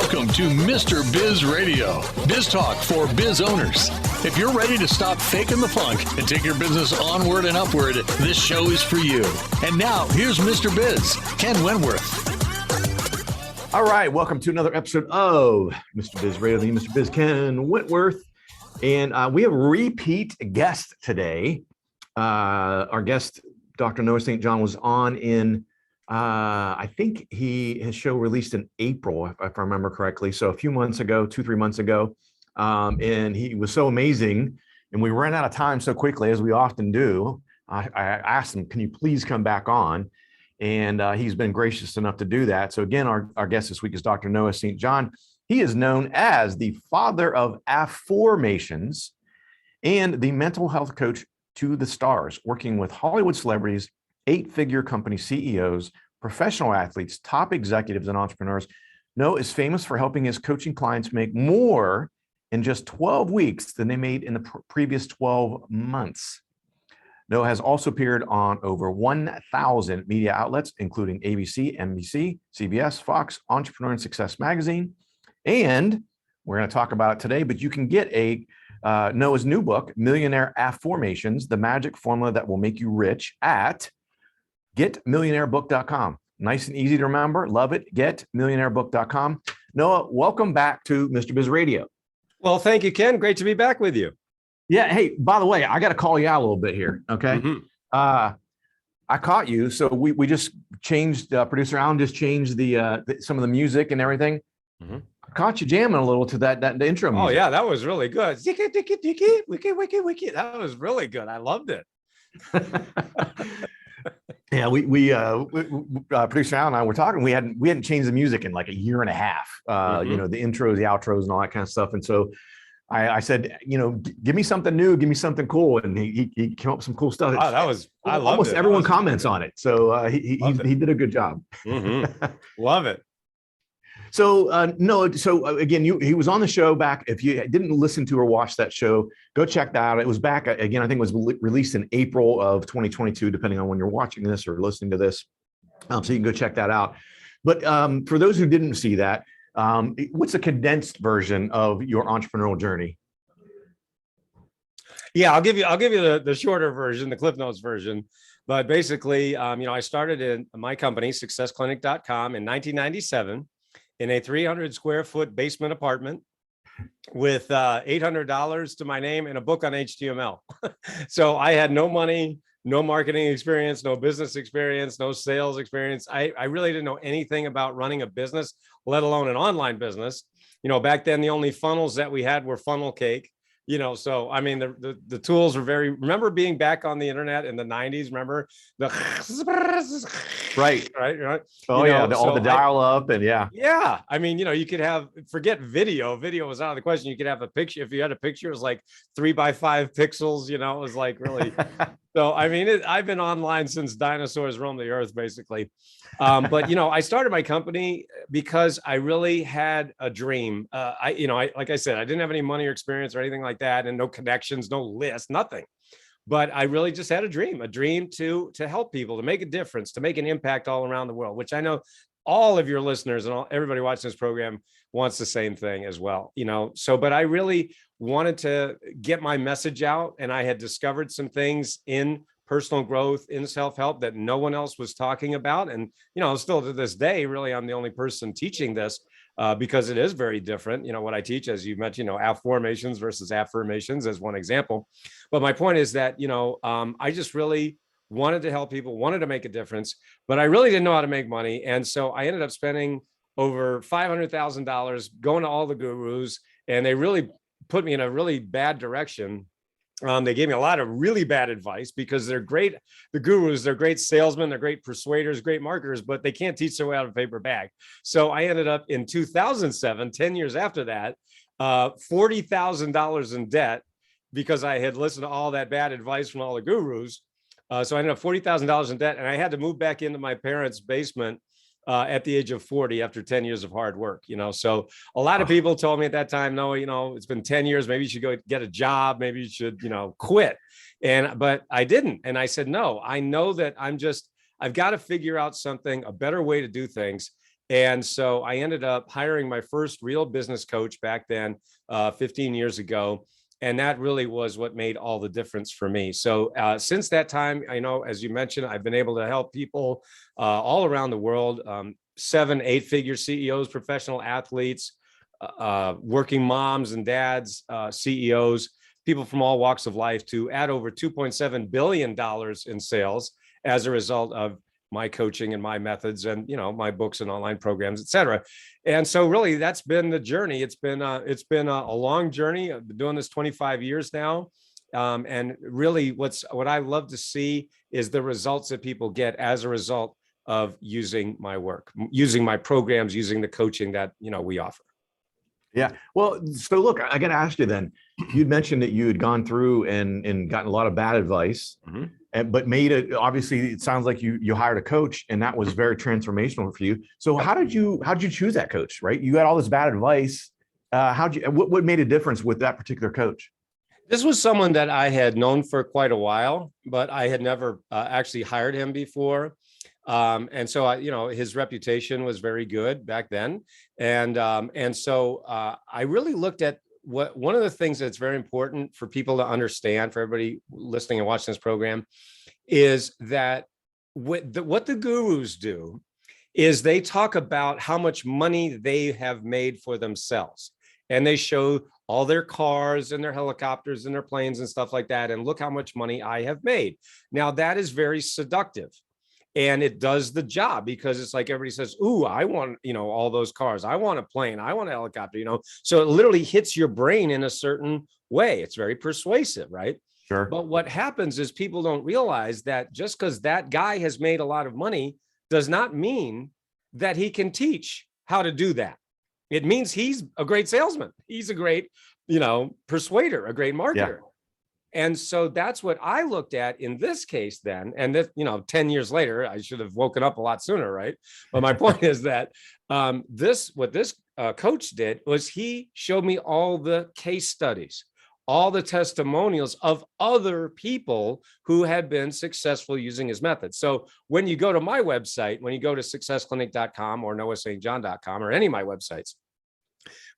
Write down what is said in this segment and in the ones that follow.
Welcome to Mr. Biz Radio, biz talk for biz owners. If you're ready to stop faking the funk and take your business onward and upward, this show is for you. And now, here's Mr. Biz, Ken Wentworth. All right, welcome to another episode of Mr. Biz Radio, the Mr. Biz Ken Wentworth. And we have a repeat guest today. Our guest, Dr. Noah St. John, was on in I think his show released in April, if I remember correctly. So a few months ago, 2-3 months ago. And he was so amazing. And we ran out of time so quickly, as we often do. I asked him, can you please come back on? And he's been gracious enough to do that. So again, our guest this week is Dr. Noah St. John. He is known as the father of Affirmations and the mental health coach to the stars, working with Hollywood celebrities, 8-figure company CEOs, professional athletes, top executives, and entrepreneurs. Noah is famous for helping his coaching clients make more in just 12 weeks than they made in the previous 12 months. Noah has also appeared on over 1,000 media outlets, including ABC, NBC, CBS, Fox, Entrepreneur and Success Magazine. And we're going to talk about it today, but you can get Noah's new book, Millionaire Affirmations, the magic formula that will make you rich, at getmillionairebook.com. Nice and easy to remember. Love it. Getmillionairebook.com. Noah, welcome back to Mr. Biz Radio. Well, thank you, Ken. Great to be back with you. Yeah. Hey, by the way, I got to call you out a little bit here. Okay. Mm-hmm. I caught you. So we just changed, producer Alan just changed some of the music and everything. Mm-hmm. I caught you jamming a little to that intro music. Oh yeah, that was really good. That was really good. I loved it. Yeah, we producer Al and I were talking. We hadn't changed the music in like a year and a half. You know, the intros, the outros, and all that kind of stuff. And so I said, you know, give me something new, give me something cool, and he came up with some cool stuff. Oh, that was I loved almost it. Everyone comments on it, so he did a good job. Love it. So no, so again, he was on the show back. If you didn't listen to or watch that show, go check that out. It was back again. I think it was released in April of 2022, depending on when you're watching this or listening to this. So you can go check that out. But for those who didn't see that, what's a condensed version of your entrepreneurial journey? Yeah, I'll give you the shorter version, the Cliff Notes version. But basically, you know, I started in my company, successclinic.com, in 1997. In a 300 square foot basement apartment with $800 to my name and a book on HTML. So I had no money, no marketing experience, no business experience, no sales experience. I really didn't know anything about running a business, let alone an online business. You know, back then, the only funnels that we had were funnel cake. You know, so I mean, the tools were remember being back on the internet in the 90s, remember the right. Oh, you know, all the dial up and yeah. I mean, you know, you could forget video was out of the question. You could have a picture. If you had a picture, it was like 3x5 pixels, you know, it was like really. So, I mean, I've been online since dinosaurs roamed the earth, basically. But, you know, I started my company because I really had a dream. Like I said, I didn't have any money or experience or anything like that, and no connections, no list, nothing. But I really just had a dream to help people, to make a difference, to make an impact all around the world, which I know all of your listeners and everybody watching this program wants the same thing as well, you know. So, but I really wanted to get my message out, and I had discovered some things in personal growth, in self-help, that no one else was talking about. And, you know, still to this day, really, I'm the only person teaching this because it is very different. You know, what I teach, as you mentioned, you know, AFFORMATIONS versus Affirmations as one example. But my point is that, you know, I just really wanted to help people, wanted to make a difference, but I really didn't know how to make money. And so I ended up spending over $500,000 going to all the gurus, and they really put me in a really bad direction. They gave me a lot of really bad advice because they're great. The gurus, they're great salesmen, they're great persuaders, great marketers, but they can't teach their way out of a paper bag. So I ended up in 2007, 10 years after that, $40,000 in debt because I had listened to all that bad advice from all the gurus. So I ended up $40,000 in debt, and I had to move back into my parents' basement at the age of 40 after 10 years of hard work, you know. So a lot of people told me at that time, no, you know, it's been 10 years, maybe you should go get a job, maybe you should, you know, quit. But I didn't. And I said, no, I know that I've got to figure out something, a better way to do things. And so I ended up hiring my first real business coach back then, 15 years ago. And that really was what made all the difference for me. So since that time, I know, as you mentioned, I've been able to help people all around the world, 7, 8-figure CEOs, professional athletes, working moms and dads, CEOs, people from all walks of life, to add over $2.7 billion in sales as a result of my coaching and my methods and, my books and online programs, et cetera. And so really that's been the journey. It's been a long journey. I've been doing this 25 years now. And really what I love to see is the results that people get as a result of using my work, using my programs, using the coaching that, we offer. Yeah. Well, so look, I got to ask you then, you'd mentioned that you had gone through and gotten a lot of bad advice, but made it, obviously it sounds like you hired a coach, and that was very transformational for you. So how'd you choose that coach, right? You got all this bad advice. What made a difference with that particular coach? This was someone that I had known for quite a while, but I had never actually hired him before. And so his reputation was very good back then. And so I really looked at one of the things that's very important for people to understand, for everybody listening and watching this program, is that what the gurus do is they talk about how much money they have made for themselves. And they show all their cars and their helicopters and their planes and stuff like that. And look how much money I have made. Now that is very seductive. And it does the job, because it's like everybody says, ooh, I want, all those cars. I want a plane. I want a helicopter, So it literally hits your brain in a certain way. It's very persuasive, right? Sure. But what happens is people don't realize that just because that guy has made a lot of money does not mean that he can teach how to do that. It means he's a great salesman. He's a great, persuader, a great marketer. Yeah. And so that's what I looked at in this case then. And that, 10 years later, I should have woken up a lot sooner, right? But my point is that what this coach did was he showed me all the case studies, all the testimonials of other people who had been successful using his method. So when you go to my website, when you go to successclinic.com or noahstjohn.com or any of my websites,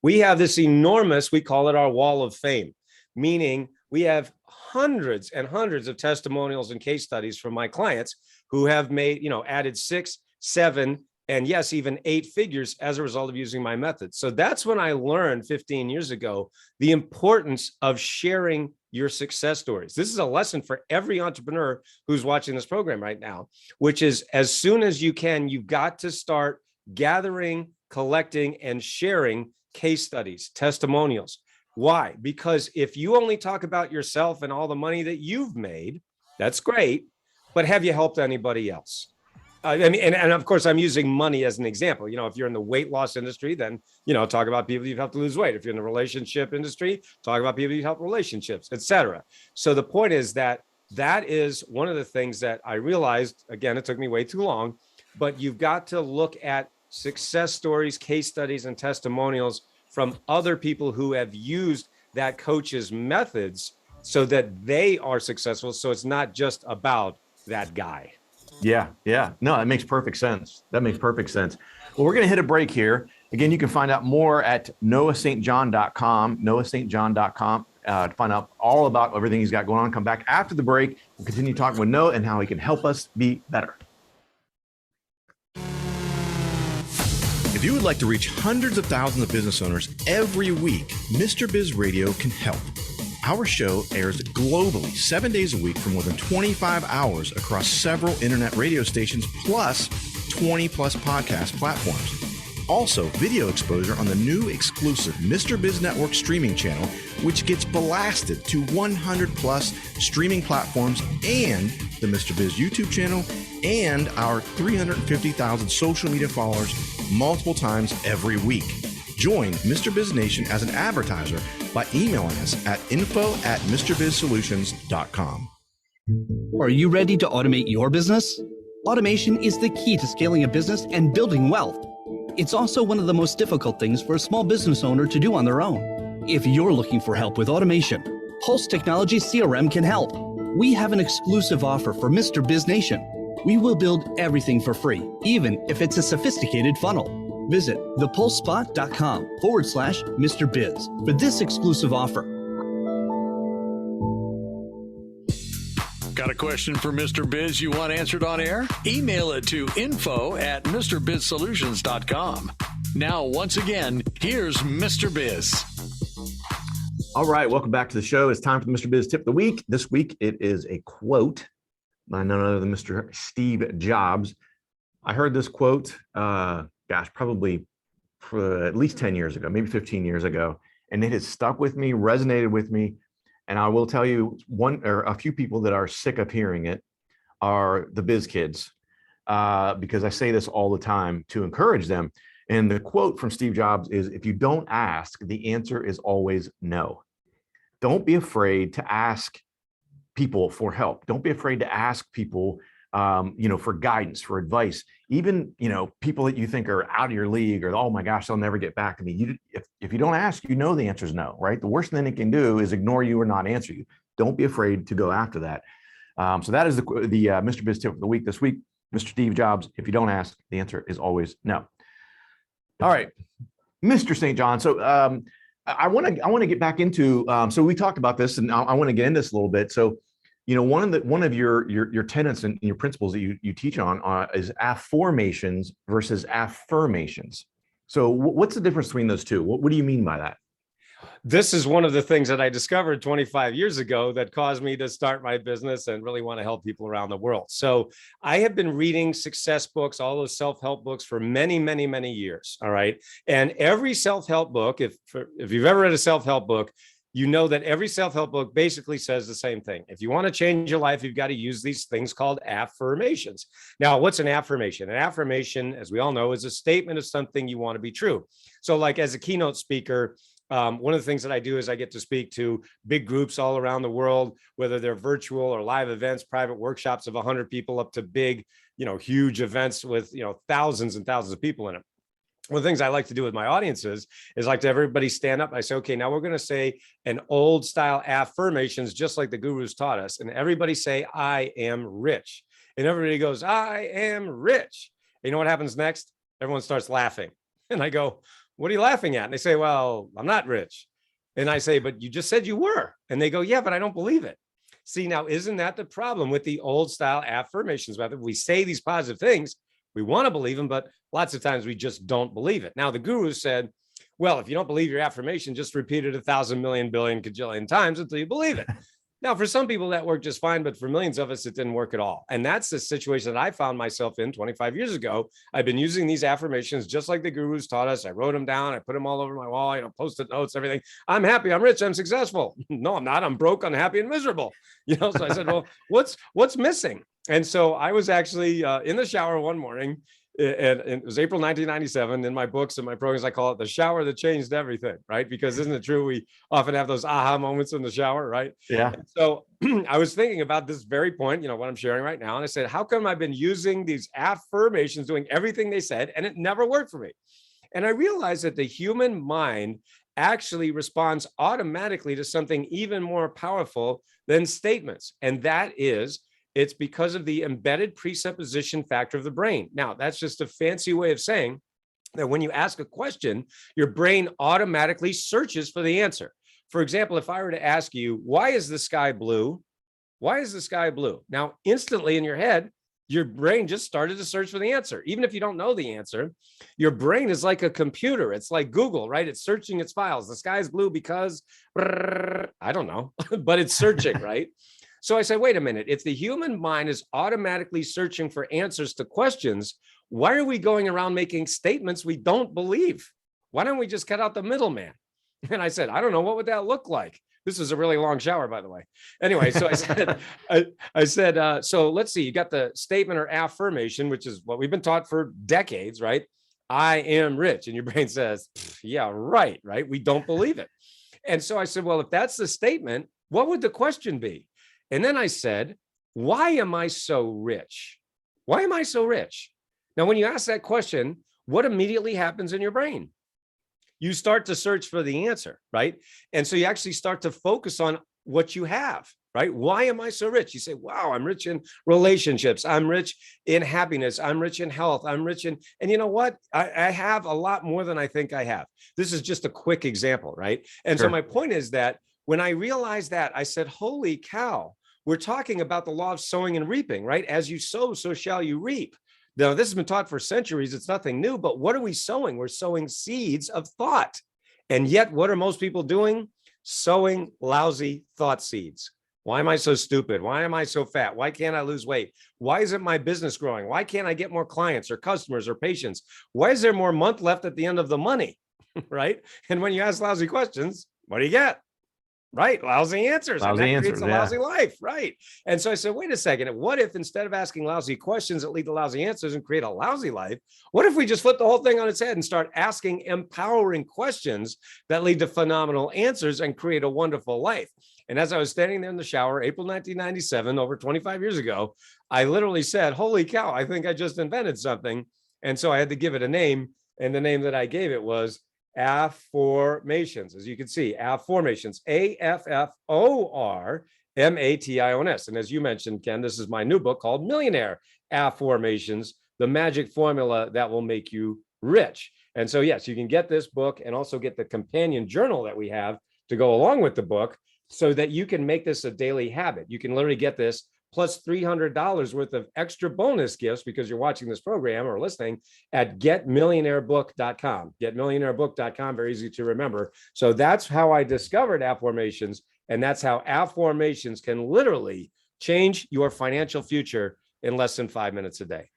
we have this enormous, we call it our wall of fame, meaning we have hundreds and hundreds of testimonials and case studies from my clients who have made, added 6, 7, and yes, even 8 figures as a result of using my method. So that's when I learned 15 years ago, the importance of sharing your success stories. This is a lesson for every entrepreneur who's watching this program right now, which is as soon as you can, you've got to start gathering, collecting, and sharing case studies, testimonials. Why? Because if you only talk about yourself and all the money that you've made, that's great, but have you helped anybody else? And of course, I'm using money as an example. If you're in the weight loss industry, then, talk about people you've helped to lose weight. If you're in the relationship industry, talk about people you've helped relationships, etc. So the point is that is one of the things that I realized, again, it took me way too long, but you've got to look at success stories, case studies, and testimonials from other people who have used that coach's methods so that they are successful. So it's not just about that guy. Yeah. No, that makes perfect sense. Well, we're going to hit a break here. Again, you can find out more at noahstjohn.com, noahstjohn.com, to find out all about everything he's got going on. Come back after the break. We'll continue talking with Noah and how he can help us be better. If you would like to reach hundreds of thousands of business owners every week, Mr. Biz Radio can help. Our show airs globally 7 days a week for more than 25 hours across several internet radio stations, plus 20 plus podcast platforms. Also, video exposure on the new exclusive Mr. Biz Network streaming channel, which gets blasted to 100 plus streaming platforms, and the Mr. Biz YouTube channel, and our 350,000 social media followers multiple times every week. Join Mr. Biz Nation as an advertiser by emailing us at info@MrBizSolutions.com. Are you ready to automate your business? Automation is the key to scaling a business and building wealth. It's also one of the most difficult things for a small business owner to do on their own. If you're looking for help with automation, Pulse Technology CRM can help. We have an exclusive offer for Mr. Biz Nation. We will build everything for free, even if it's a sophisticated funnel. Visit thepulsespot.com/Mr. Biz for this exclusive offer. Got a question for Mr. Biz you want answered on air? Email it to info@MrBizSolutions.com. Now, once again, here's Mr. Biz. All right, welcome back to the show. It's time for the Mr. Biz Tip of the Week. This week, it is a quote by none other than Mr. Steve Jobs. I heard this quote, probably for at least 10 years ago, maybe 15 years ago, and it has stuck with me, resonated with me. And I will tell you, one or a few people that are sick of hearing it are the biz kids, because I say this all the time to encourage them. And the quote from Steve Jobs is, if you don't ask, the answer is always no. Don't be afraid to ask people for help. Don't be afraid to ask people, for guidance, for advice, even, people that you think are out of your league or, oh my gosh, they'll never get back to me. If you don't ask, the answer is no, right? The worst thing it can do is ignore you or not answer you. Don't be afraid to go after that. So that is the Mr. Biz Tip of the Week this week. Mr. Steve Jobs, if you don't ask, the answer is always no. All right, Mr. St. John. So I want to get back into, so we talked about this and I want to get into this a little bit. So, one of your tenets and your principles that you teach on is affirmations versus affirmations. So what's the difference between those two? What do you mean by that? This is one of the things that I discovered 25 years ago that caused me to start my business and really want to help people around the world. So I have been reading success books, all those self-help books for many, many, many years. All right. And every self-help book, if you've ever read a self-help book, you know that every self-help book basically says the same thing. If you want to change your life, you've got to use these things called affirmations. Now, what's an affirmation? An affirmation, as we all know, is a statement of something you want to be true. So like as a keynote speaker, one of the things that I do is I get to speak to big groups all around the world, whether they're virtual or live events, private workshops of 100 people up to big, huge events with, thousands and thousands of people in it. One of the things I like to do with my audiences is like to everybody stand up. I say, okay, now we're going to say an old style affirmations, just like the gurus taught us. And everybody say, I am rich. And everybody goes, I am rich. And you know what happens next? Everyone starts laughing. And I go, what are you laughing at? And they say, well, I'm not rich. And I say, but you just said you were. And they go, yeah, but I don't believe it. See, now, isn't that the problem with the old style affirmations method? We say these positive things, we want to believe them, but lots of times we just don't believe it. Now, the guru said, well, if you don't believe your affirmation, just repeat it 1,000 million billion cajillion times until you believe it. Now, for some people that worked just fine, but for millions of us, it didn't work at all. And that's the situation that I found myself in 25 years ago. I've been using these affirmations just like the gurus taught us. I wrote them down. I put them all over my wall, Post-it notes, everything. I'm happy. I'm rich. I'm successful. No, I'm not. I'm broke, unhappy, and miserable. So I said, well, what's missing? And so I was actually in the shower one morning, and it was April 1997. In my books and my programs, I call it the shower that changed everything, right? Because isn't it true? We often have those aha moments in the shower, right? Yeah. And so I was thinking about this very point, what I'm sharing right now. And I said, how come I've been using these affirmations, doing everything they said, and it never worked for me? And I realized that the human mind actually responds automatically to something even more powerful than statements. And that is, it's because of the embedded presupposition factor of the brain. Now, that's just a fancy way of saying that when you ask a question, your brain automatically searches for the answer. For example, if I were to ask you, why is the sky blue? Why is the sky blue? Now, instantly in your head, your brain just started to search for the answer. Even if you don't know the answer, your brain is like a computer. It's like Google, right? It's searching its files. The sky is blue because, I don't know, but it's searching, right? So I say, wait a minute, if the human mind is automatically searching for answers to questions, why are we going around making statements we don't believe? Why don't we just cut out the middleman? And I said, I don't know, what would that look like? This is a really long shower, by the way. Anyway, so I said, so let's see, you got the statement or affirmation, which is what we've been taught for decades, right? I am rich. And your brain says, yeah, right. We don't believe it. And so I said, well, if that's the statement, what would the question be? And then I said, why am I so rich? Why am I so rich? Now, when you ask that question, what immediately happens in your brain? You start to search for the answer, right? And so you actually start to focus on what you have. right? Why am I so rich? You say, wow, I'm rich in relationships. I'm rich in happiness. I'm rich in health. I'm rich in, and you know what? I have a lot more than I think I have. This is just a quick example, right? And so my point is that when I realized that, I said, holy cow, we're talking about the law of sowing and reaping, right? As you sow, so shall you reap. Now, this has been taught for centuries. It's nothing new, but what are we sowing? We're sowing seeds of thought. And yet, what are most people doing? Sowing lousy thought seeds. Why am I so stupid? Why am I so fat? Why can't I lose weight? Why isn't my business growing? Why can't I get more clients or customers or patients? Why is there more month left at the end of the money, right? And when you ask lousy questions, what do you get? Right, lousy answers. Lousy and that answers, creates a lousy life, right? And so I said, wait a second. What if instead of asking lousy questions that lead to lousy answers and create a lousy life, what if we just flip the whole thing on its head and start asking empowering questions that lead to phenomenal answers and create a wonderful life? And as I was standing there in the shower, April 1997, over 25 years ago, I literally said, holy cow, I think I just invented something. And so I had to give it a name. And the name that I gave it was Affirmations. As you can see, Affirmations, AFFORMATIONS. And as you mentioned, Ken, this is my new book called Millionaire Affirmations, the magic formula that will make you rich. And so, yes, you can get this book and also get the companion journal that we have to go along with the book so that you can make this a daily habit. You can literally get this plus $300 worth of extra bonus gifts because you're watching this program or listening at getmillionairebook.com. Getmillionairebook.com, very easy to remember. So that's how I discovered Affirmations, and that's how Affirmations can literally change your financial future in less than 5 minutes a day.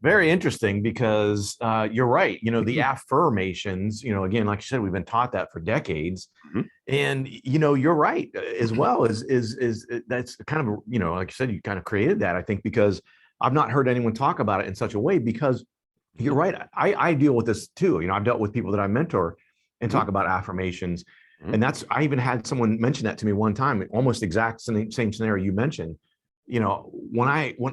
Very interesting because you're right. You know, the affirmations, you know, again, like you said, we've been taught that for decades. And, you know, you're right as well is that's kind of, you know, like you said, you kind of created that, I think, because I've not heard anyone talk about it in such a way, because you're right. I deal with this too. You know, I've dealt with people that I mentor and talk about affirmations. And I even had someone mention that to me one time, almost exact same scenario you mentioned. You know,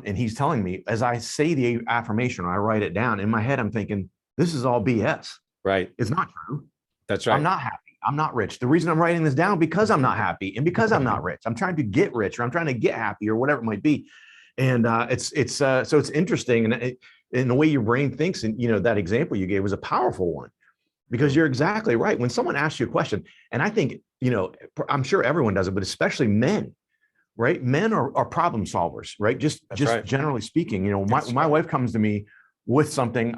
and he's telling me, as I say the affirmation, I write it down in my head, I'm thinking, this is all BS. Right. It's not true. That's right. I'm not happy. I'm not rich. The reason I'm writing this down, because I'm not happy and because I'm not rich. I'm trying to get rich, or I'm trying to get happy, or whatever it might be. And so it's interesting. And in the way your brain thinks, and, you know, that example you gave was a powerful one, because you're exactly right. When someone asks you a question, and I think, you know, I'm sure everyone does it, but especially men. Right. Men are problem solvers, right? Just right. Generally speaking, you know, my wife comes to me with something.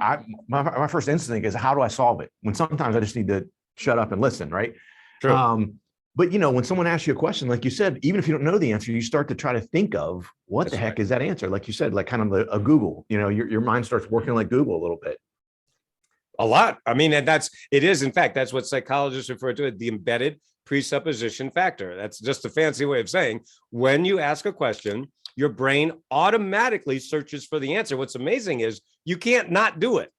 My first instinct is, how do I solve it? When sometimes I just need to shut up and listen. Right. True. But, you know, when someone asks you a question, like you said, even if you don't know the answer, you start to try to think of what the heck is that answer? Like you said, like kind of a Google, you know, your mind starts working like Google a little bit. A lot. I mean, and it is, in fact, that's what psychologists refer to as the embedded presupposition factor. That's just a fancy way of saying, when you ask a question, your brain automatically searches for the answer. What's amazing is you can't not do it.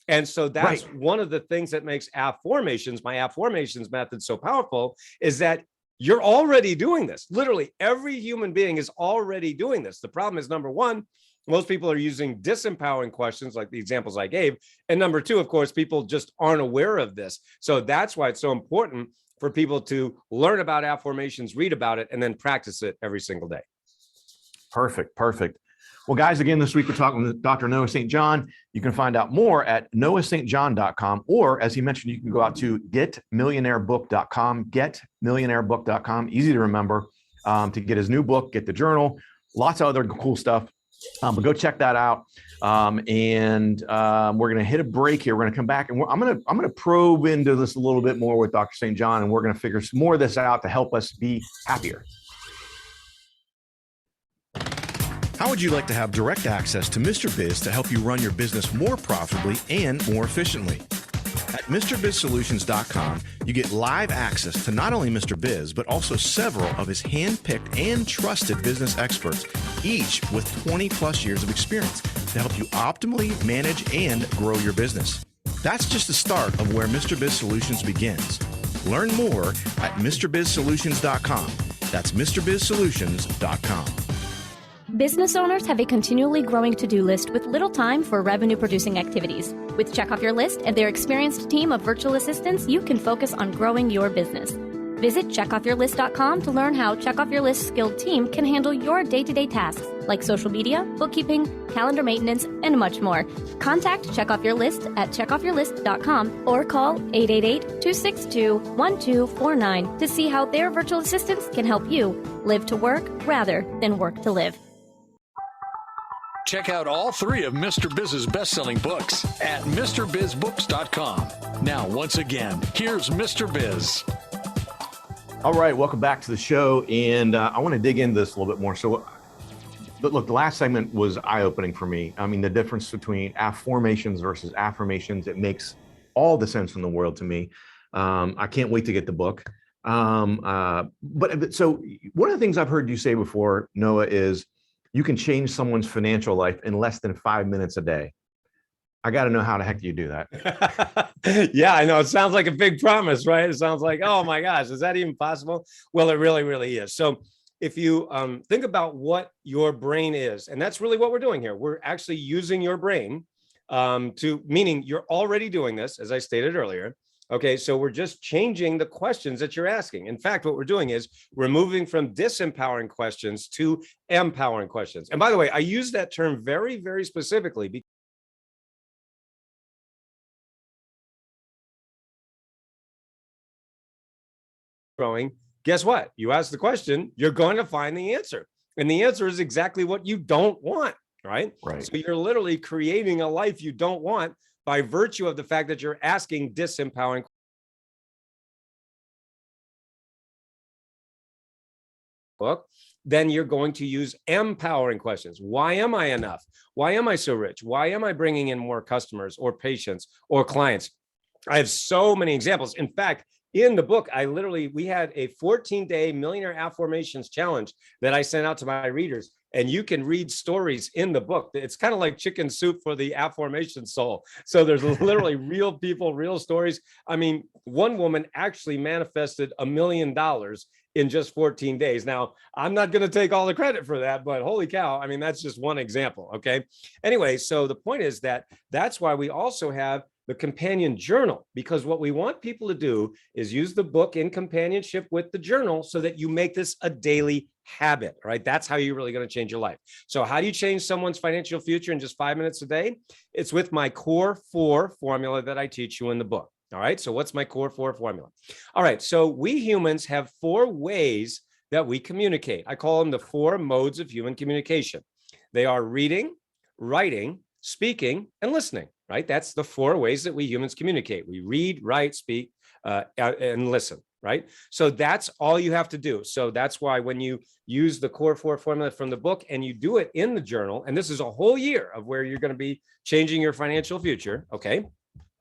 And so that's one of the things that makes Affirmations, my Affirmations method, so powerful, is that you're already doing this. Literally every human being is already doing this. The problem is, number one, most people are using disempowering questions like the examples I gave. And number two, of course, people just aren't aware of this. So that's why it's so important for people to learn about Affirmations, read about it, and then practice it every single day. Perfect. Well, guys, again, this week we're talking with Dr. Noah St. John. You can find out more at noahstjohn.com, or as he mentioned, you can go out to getmillionairebook.com, getmillionairebook.com. Easy to remember, to get his new book, get the journal, lots of other cool stuff. But go check that out. And we're going to hit a break here. We're going to come back, and I'm going to probe into this a little bit more with Dr. St. John, and we're going to figure some more of this out to help us be happier. How would you like to have direct access to Mr. Biz to help you run your business more profitably and more efficiently? At MrBizSolutions.com, you get live access to not only Mr. Biz, but also several of his hand-picked and trusted business experts, each with 20 plus years of experience to help you optimally manage and grow your business. That's just the start of where Mr. Biz Solutions begins. Learn more at MrBizSolutions.com. That's MrBizSolutions.com. Business owners have a continually growing to-do list with little time for revenue-producing activities. With Check Off Your List and their experienced team of virtual assistants, you can focus on growing your business. Visit checkoffyourlist.com to learn how Check Off Your List skilled team can handle your day-to-day tasks like social media, bookkeeping, calendar maintenance, and much more. Contact Check Off Your List at checkoffyourlist.com or call 888-262-1249 to see how their virtual assistants can help you live to work rather than work to live. Check out all 3 of Mr. Biz's best-selling books at MrBizBooks.com. Now, once again, here's Mr. Biz. All right, welcome back to the show. And I want to dig into this a little bit more. So, but look, the last segment was eye-opening for me. I mean, the difference between affirmations versus affirmations, it makes all the sense in the world to me. I can't wait to get the book. But so one of the things I've heard you say before, Noah, is you can change someone's financial life in less than 5 minutes a day. I got to know how the heck do you do that? Yeah, I know. It sounds like a big promise, right? It sounds like, oh my gosh, is that even possible? Well, it really, really is. So if you think about what your brain is, and that's really what we're doing here. We're actually using your brain meaning you're already doing this, as I stated earlier. Okay, so we're just changing the questions that you're asking. In fact, what we're doing is we're moving from disempowering questions to empowering questions. And by the way, I use that term very, very specifically because growing, guess what? You ask the question, you're going to find the answer. And the answer is exactly what you don't want, right? So you're literally creating a life you don't want by virtue of the fact that you're asking disempowering book. Then you're going to use empowering questions. Why am I enough? Why am I so rich? Why am I bringing in more customers or patients or clients? I have so many examples. In fact, in the book, we had a 14-day Millionaire Affirmations challenge that I sent out to my readers. And you can read stories in the book. It's kind of like chicken soup for the affirmation soul. So there's literally real people, real stories. I mean, one woman actually manifested $1 million in just 14 days. Now, I'm not going to take all the credit for that, but holy cow. I mean, that's just one example. Okay. Anyway, so the point is that's why we also have the companion journal, because what we want people to do is use the book in companionship with the journal so that you make this a daily habit, right? That's how you're really going to change your life. So how do you change someone's financial future in just 5 minutes a day? It's with my core 4 formula that I teach you in the book. All right. So what's my core 4 formula? All right. So we humans have 4 ways that we communicate. I call them the 4 modes of human communication. They are reading, writing, speaking, and listening, right? That's the 4 ways that we humans communicate. We read, write, speak, and listen, right? So that's all you have to do. So that's why when you use the core 4 formula from the book and you do it in the journal, and this is a whole year of where you're going to be changing your financial future, okay?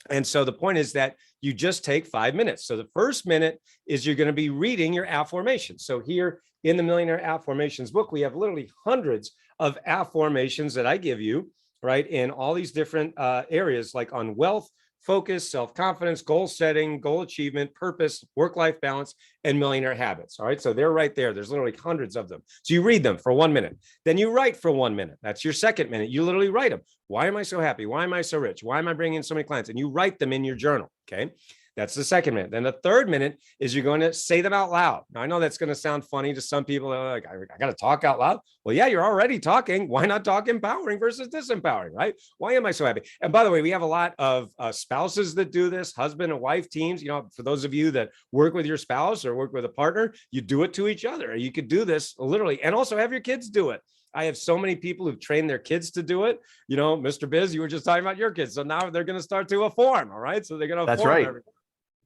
And so the point is that you just take 5 minutes. So the first minute is you're going to be reading your affirmations. So here in the Millionaire Affirmations book, we have literally hundreds of affirmations that I give you, right, in all these different areas, like on wealth, focus, self-confidence, goal setting, goal achievement, purpose, work-life balance, and millionaire habits. All right, so they're right there. There's literally hundreds of them. So you read them for 1 minute. Then you write for 1 minute. That's your second minute. You literally write them. Why am I so happy? Why am I so rich? Why am I bringing in so many clients? And you write them in your journal, okay? That's the second minute. Then the third minute is you're going to say them out loud. Now, I know that's going to sound funny to some people. They're like, I got to talk out loud. Well, yeah, you're already talking. Why not talk empowering versus disempowering, right? Why am I so happy? And by the way, we have a lot of spouses that do this, husband and wife teams. You know, for those of you that work with your spouse or work with a partner, you do it to each other. You could do this literally, and also have your kids do it. I have so many people who've trained their kids to do it. You know, Mr. Biz, you were just talking about your kids. So now they're going to start to affirm. All right. So they're going to affirm. That's right. Everything.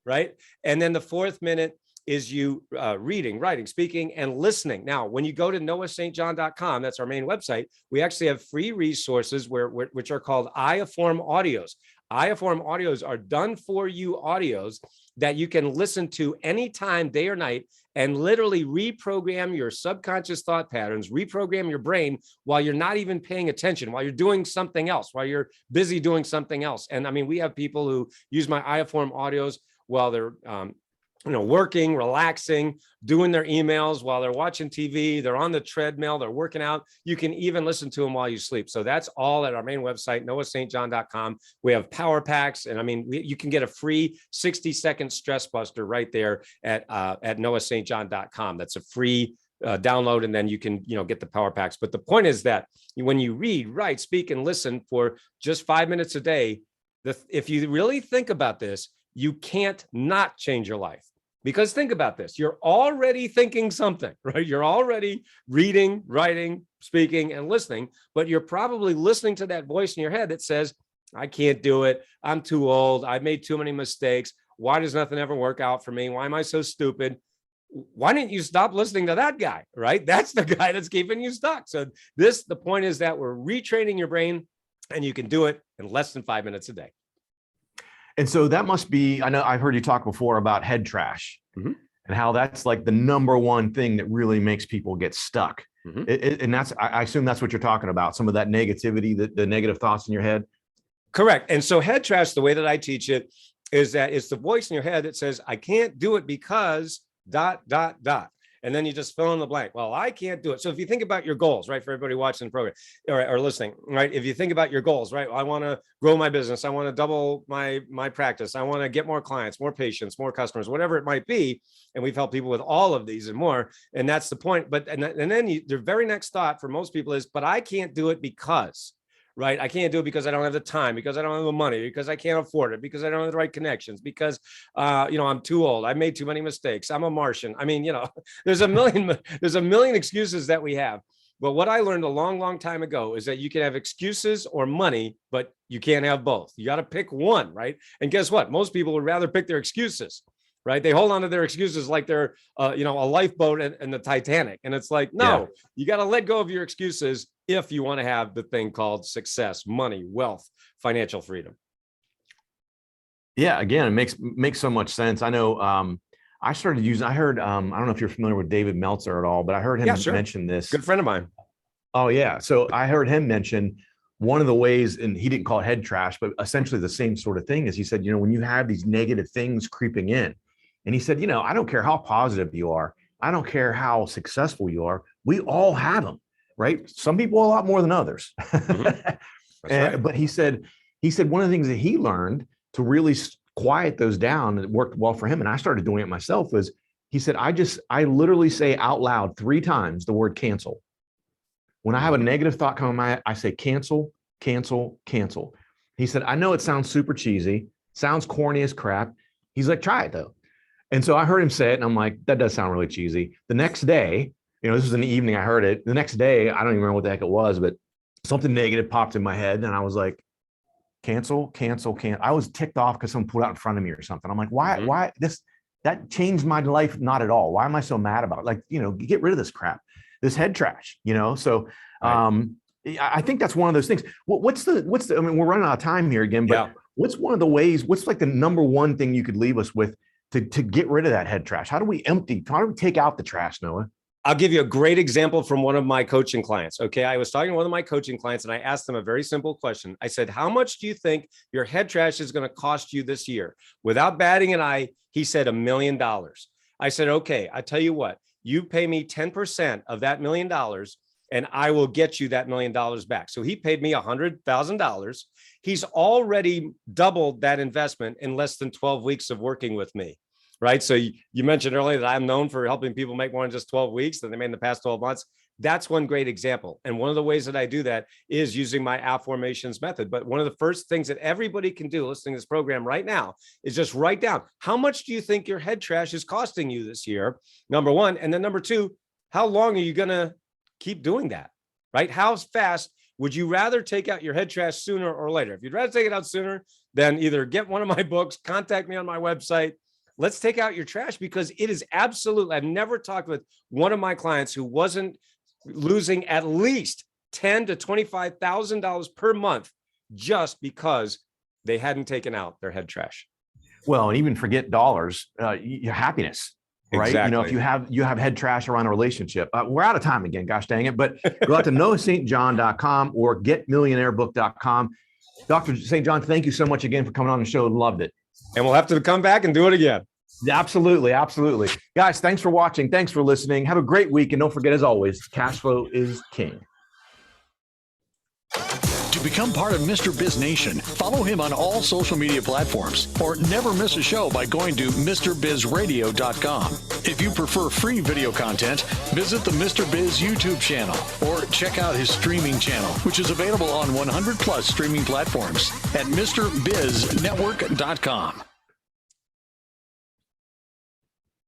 Right. And then the fourth minute is you reading, writing, speaking, and listening. Now, when you go to noahstjohn.com, that's our main website, we actually have free resources which are called I-Affirm audios. I-Affirm audios are done for you audios that you can listen to anytime, day or night, and literally reprogram your subconscious thought patterns, reprogram your brain while you're not even paying attention, while you're doing something else, while you're busy doing something else. And I mean, we have people who use my I-Affirm audios while they're working, relaxing, doing their emails while they're watching TV, they're on the treadmill, they're working out. You can even listen to them while you sleep. So that's all at our main website, noahstjohn.com. We have power packs. And I mean, you can get a free 60-second stress buster right there at noahstjohn.com. That's a free download, and then you can get the power packs. But the point is that when you read, write, speak, and listen for just 5 minutes a day, if you really think about this, you can't not change your life. Because think about this, you're already thinking something, right? You're already reading, writing, speaking, and listening, but you're probably listening to that voice in your head that says, I can't do it. I'm too old. I've made too many mistakes. Why does nothing ever work out for me? Why am I so stupid? Why didn't you stop listening to that guy, right? That's the guy that's keeping you stuck. So the point is that we're retraining your brain, and you can do it in less than 5 minutes a day. And so that must be, I know I've heard you talk before about head trash and how that's like the number one thing that really makes people get stuck. And I assume that's what you're talking about. Some of that negativity, the negative thoughts in your head. Correct. And so head trash, the way that I teach it is that it's the voice in your head that says, I can't do it because ... And then you just fill in the blank. Well, I can't do it. So if you think about your goals, right, for everybody watching the program or listening, right, if you think about your goals, right, I want to grow my business. I want to double my practice. I want to get more clients, more patients, more customers, whatever it might be. And we've helped people with all of these and more. And that's the point. But and then the very next thought for most people is, but I can't do it because. Right. I can't do it because I don't have the time, because I don't have the money, because I can't afford it, because I don't have the right connections, because, I'm too old. I made too many mistakes. I'm a Martian. I mean, there's a million excuses that we have. But what I learned a long, long time ago is that you can have excuses or money, but you can't have both. You got to pick one. Right. And guess what? Most people would rather pick their excuses. Right. They hold on to their excuses like they're, a lifeboat and the Titanic. And it's like, no, you got to let go of your excuses if you want to have the thing called success, money, wealth, financial freedom. Yeah. Again, it makes so much sense. I know I heard, I don't know if you're familiar with David Meltzer at all, but I heard him mention this. Good friend of mine. Oh, yeah. So I heard him mention one of the ways, and he didn't call it head trash, but essentially the same sort of thing is he said, when you have these negative things creeping in, and he said, I don't care how positive you are. I don't care how successful you are. We all have them, right? Some people a lot more than others. Right. But he said one of the things that he learned to really quiet those down, and it worked well for him, and I started doing it myself, was he said, I literally say out loud 3 times the word cancel. When I have a negative thought come in my head, I say cancel, cancel, cancel. He said, I know it sounds super cheesy, sounds corny as crap. He's like, try it though. And so I heard him say it, and I'm like, that does sound really cheesy. The next day, this was in the evening, I heard it. The next day, I don't even remember what the heck it was, but something negative popped in my head, and I was like, cancel, cancel, cancel. I was ticked off because someone pulled out in front of me or something. I'm like, why that changed my life? Not at all. Why am I so mad about it? Like, get rid of this crap, this head trash, so, I think that's one of those things. What's the, I mean, we're running out of time here again, but what's one of the ways, what's like the number one thing you could leave us with to get rid of that head trash? How do we take out the trash, Noah? I'll give you a great example from one of my coaching clients. Okay. I was talking to one of my coaching clients, and I asked them a very simple question. I said, how much do you think your head trash is going to cost you this year? Without batting an eye, he said $1 million. I said, okay, I tell you what, you pay me 10% of that $1 million, and I will get you that $1 million back. So he paid me $100,000. He's already doubled that investment in less than 12 weeks of working with me. Right. So you mentioned earlier that I'm known for helping people make more than just 12 weeks than they made in the past 12 months. That's one great example. And one of the ways that I do that is using my AFFORMATIONS method. But one of the first things that everybody can do listening to this program right now is just write down, how much do you think your head trash is costing you this year? Number one. And then number two, how long are you going to keep doing that? Right? How fast would you rather take out your head trash, sooner or later? If you'd rather take it out sooner, then either get one of my books, contact me on my website. Let's take out your trash, because it is absolutely, I've never talked with one of my clients who wasn't losing at least $10,000 to $25,000 per month just because they hadn't taken out their head trash. Well, and even forget dollars, your happiness, right? Exactly. If you have head trash around a relationship, we're out of time again, gosh dang it. But go out to noahstjohn.com or getmillionairebook.com. Dr. St. John, thank you so much again for coming on the show. Loved it. And we'll have to come back and do it again. Absolutely. Absolutely. Guys, thanks for watching. Thanks for listening. Have a great week. And don't forget, as always, cash flow is king. To become part of Mr. Biz Nation, follow him on all social media platforms or never miss a show by going to MrBizRadio.com. If you prefer free video content, visit the Mr. Biz YouTube channel or check out his streaming channel, which is available on 100 plus streaming platforms at MrBizNetwork.com.